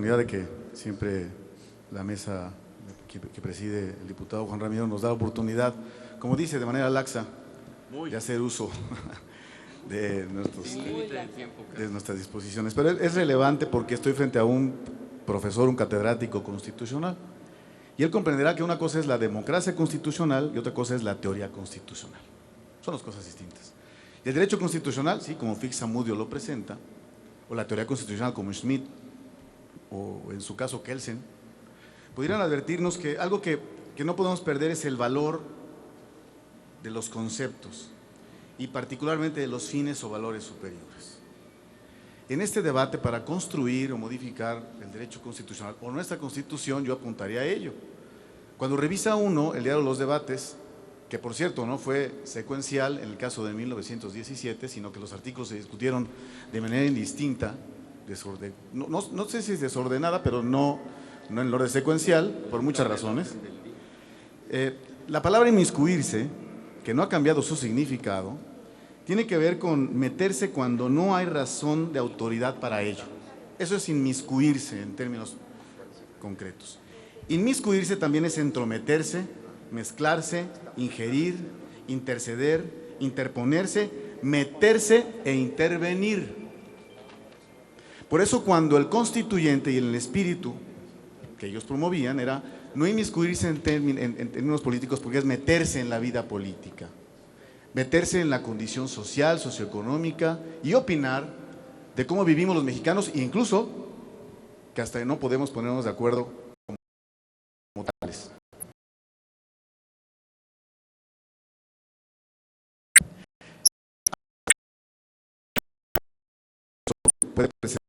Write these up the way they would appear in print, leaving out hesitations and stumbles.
oportunidad de que siempre la mesa que preside el diputado Juan Ramiro nos da la oportunidad, como dice, de manera laxa, de hacer uso de nuestras disposiciones. Pero es relevante porque estoy frente a un profesor, un catedrático constitucional, y él comprenderá que una cosa es la democracia constitucional y otra cosa es la teoría constitucional. Son dos cosas distintas. Y el derecho constitucional, sí, como Fix-Amudio lo presenta, o la teoría constitucional como Schmitt, o en su caso Kelsen, pudieran advertirnos que algo que no podemos perder es el valor de los conceptos y particularmente de los fines o valores superiores. En este debate, para construir o modificar el derecho constitucional o nuestra Constitución, yo apuntaría a ello. Cuando revisa uno el diario de los debates, que por cierto no fue secuencial en el caso de 1917, sino que los artículos se discutieron de manera indistinta, no sé si es desordenada, pero no en el orden secuencial, por muchas razones. La palabra inmiscuirse, que no ha cambiado su significado, tiene que ver con meterse cuando no hay razón de autoridad para ello. Eso es inmiscuirse en términos concretos. Inmiscuirse también es entrometerse, mezclarse, ingerir, interceder, interponerse, meterse e intervenir. Por eso cuando el constituyente y el espíritu que ellos promovían era no inmiscuirse en términos políticos, porque es meterse en la vida política, meterse en la condición social, socioeconómica y opinar de cómo vivimos los mexicanos, e incluso que hasta no podemos ponernos de acuerdo como tales. Puede presentar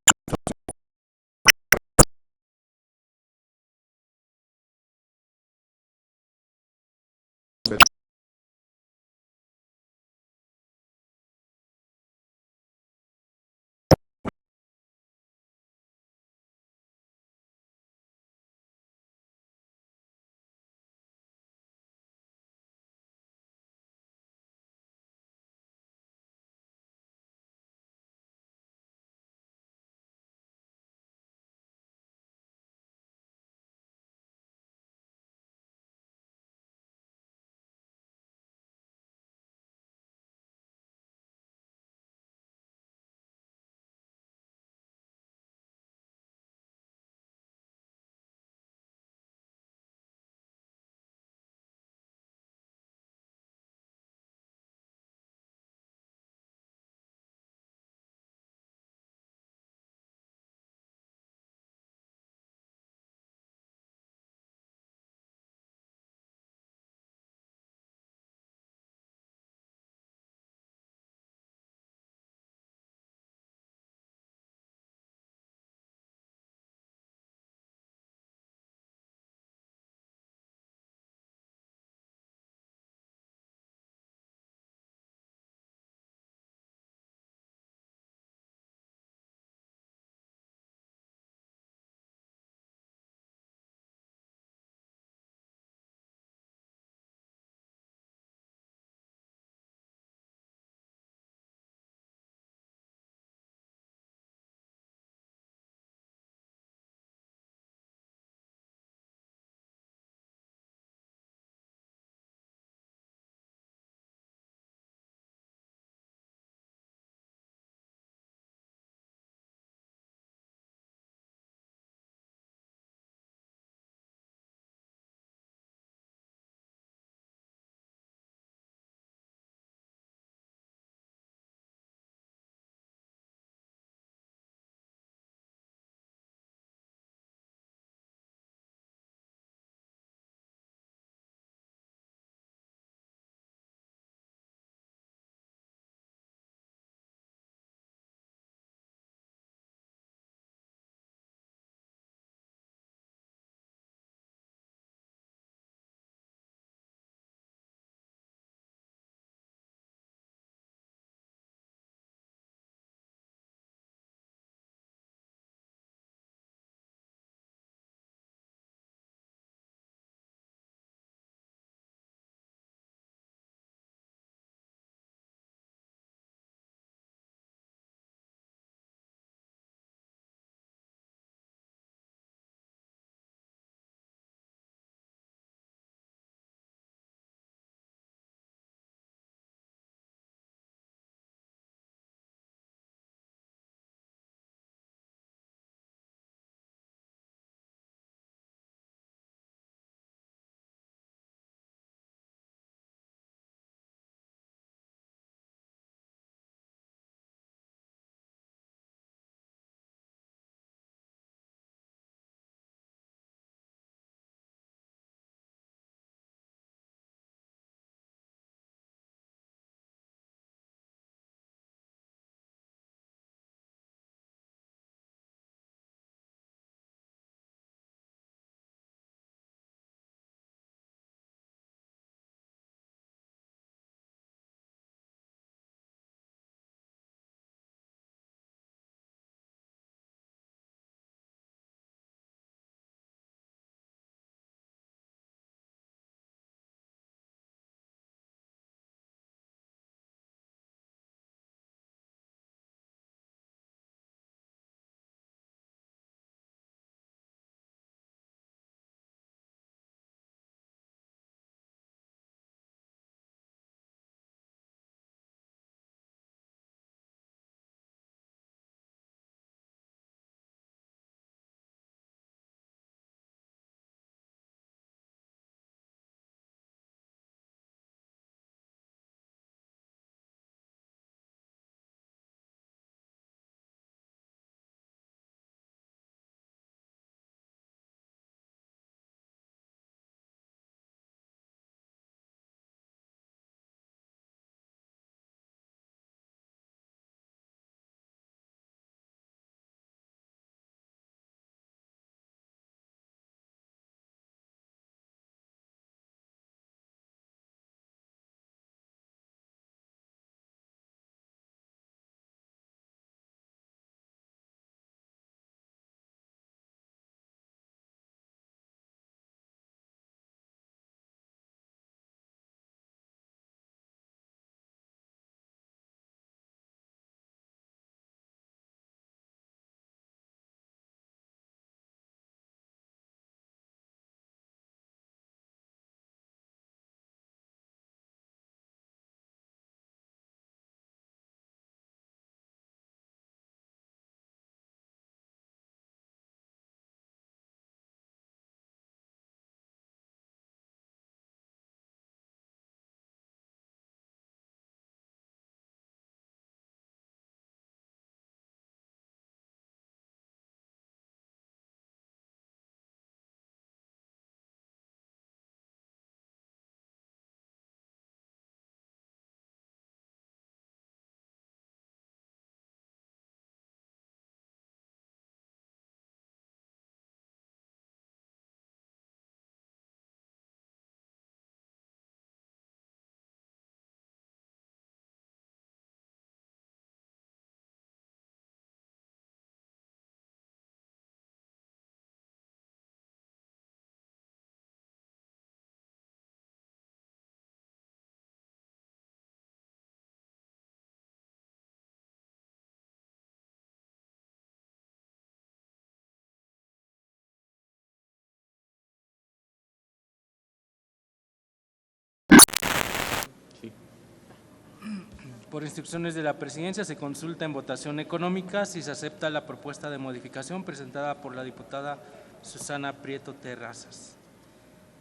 Por instrucciones de la Presidencia, se consulta en votación económica si se acepta la propuesta de modificación presentada por la diputada Susana Prieto Terrazas.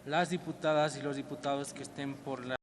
Las diputadas y los diputados que estén por la